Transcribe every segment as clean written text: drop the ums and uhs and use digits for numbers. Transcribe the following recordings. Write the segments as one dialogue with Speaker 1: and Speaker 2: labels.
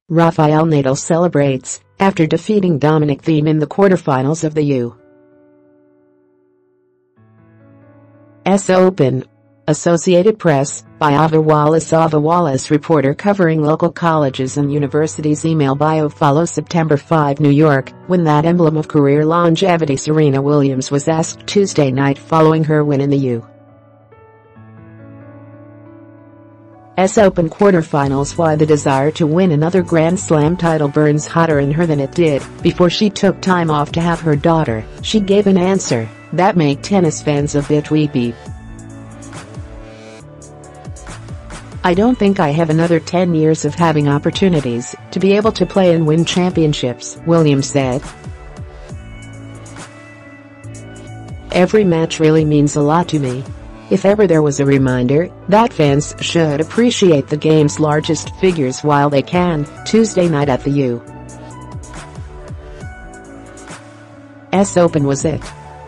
Speaker 1: Rafael Nadal celebrates after defeating Dominic Thiem in the quarterfinals of the U.S. Open. Associated Press, by Ava Wallace reporter covering local colleges and universities. Email bio follow September 5 New York, when that emblem of career longevity Serena Williams was asked Tuesday night following her win in the U.S. Open quarterfinals why the desire to win another Grand Slam title burns hotter in her than it did before she took time off to have her daughter. She gave an answer that made tennis fans a bit weepy. "I don't think I have another 10 years of having opportunities to be able to play and win championships," Williams said. "Every match really means a lot to me. If ever there was a reminder that fans should appreciate the game's largest figures while they can." Tuesday night at the U.S. Open was it.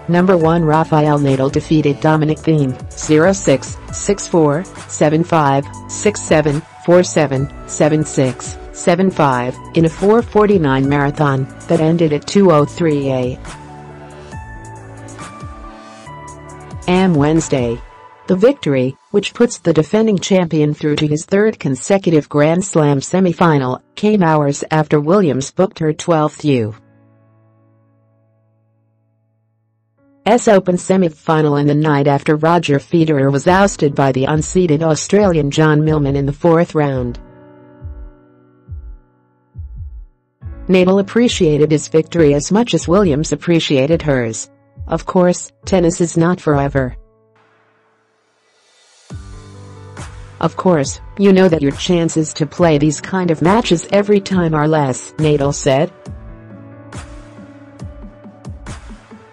Speaker 1: Number 1 Rafael Nadal defeated Dominic Thiem 0-6, 6-4, 7-5, 6-7, 4-7, 7-6, 7-5 in a 4:49 marathon that ended at 2:03 a.m. Wednesday. The victory, which puts the defending champion through to his third consecutive Grand Slam semi-final, came hours after Williams booked her 12th U.S. Open semi-final and the night after Roger Federer was ousted by the unseeded Australian John Millman in the fourth round. Nadal appreciated his victory as much as Williams appreciated hers. "Of course, tennis is not forever. Of course, you know that your chances to play these kind of matches every time are less," Nadal said.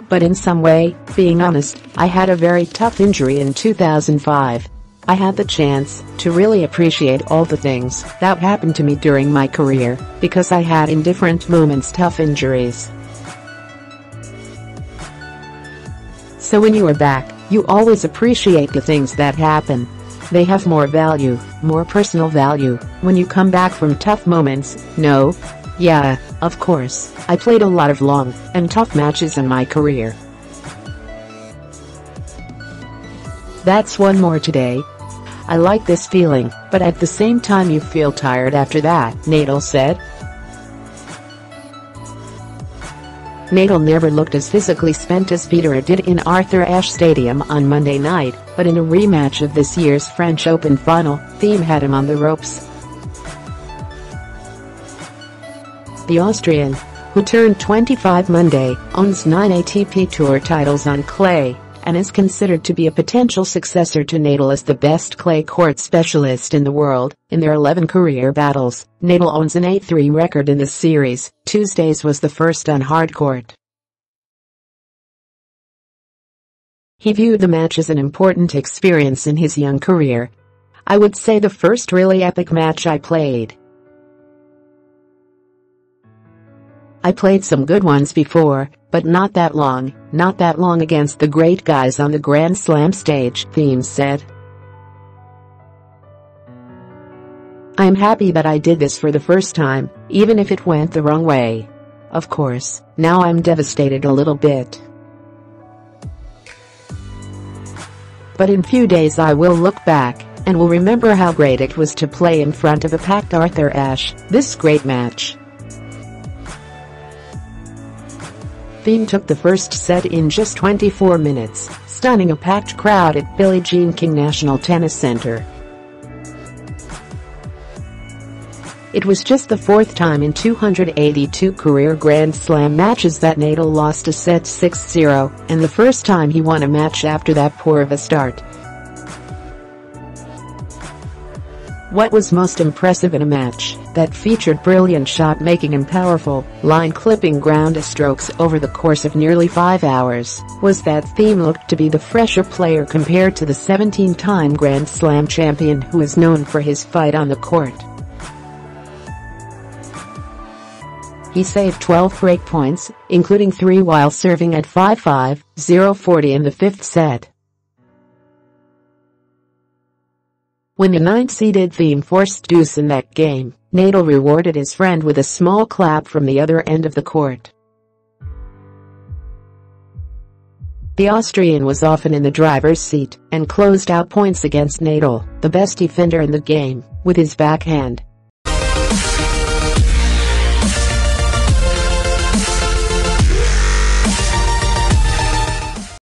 Speaker 1: "But in some way, being honest, I had a very tough injury in 2005. I had the chance to really appreciate all the things that happened to me during my career, because I had in different moments tough injuries. So when you are back, you always appreciate the things that happen. They have more value, more personal value, when you come back from tough moments." "No. Yeah, of course, I played a lot of long and tough matches in my career. That's one more today. I like this feeling, but at the same time you feel tired after that," Nadal said. Nadal never looked as physically spent as Federer did in Arthur Ashe Stadium on Monday night, but in a rematch of this year's French Open final, Thiem had him on the ropes. The Austrian, who turned 25 Monday, owns 9 ATP Tour titles on clay and is considered to be a potential successor to Nadal as the best clay court specialist in the world. In their 11 career battles, Nadal owns an 8-3 record in the series. Tuesday's was the first on hard court. He viewed the match as an important experience in his young career. "I would say the first really epic match I played. I played some good ones before, but not that long against the great guys on the Grand Slam stage," Thiem said. "I am happy that I did this for the first time, even if it went the wrong way. Of course, now I'm devastated a little bit. But in few days I will look back and will remember how great it was to play in front of a packed Arthur Ashe, this great match." Thiem took the first set in just 24 minutes, stunning a packed crowd at Billie Jean King National Tennis Center. It was just the fourth time in 282 career Grand Slam matches that Nadal lost a set 6-0, and the first time he won a match after that poor of a start. What was most impressive in a match that featured brilliant shot-making and powerful, line-clipping ground strokes over the course of nearly 5 hours was that Thiem looked to be the fresher player compared to the 17-time Grand Slam champion who is known for his fight on the court. He saved 12 break points, including 3 while serving at 5-5, 0-40 in the fifth set. When the 9th-seeded Thiem forced deuce in that game, Nadal rewarded his friend with a small clap from the other end of the court. The Austrian was often in the driver's seat and closed out points against Nadal, the best defender in the game, with his backhand.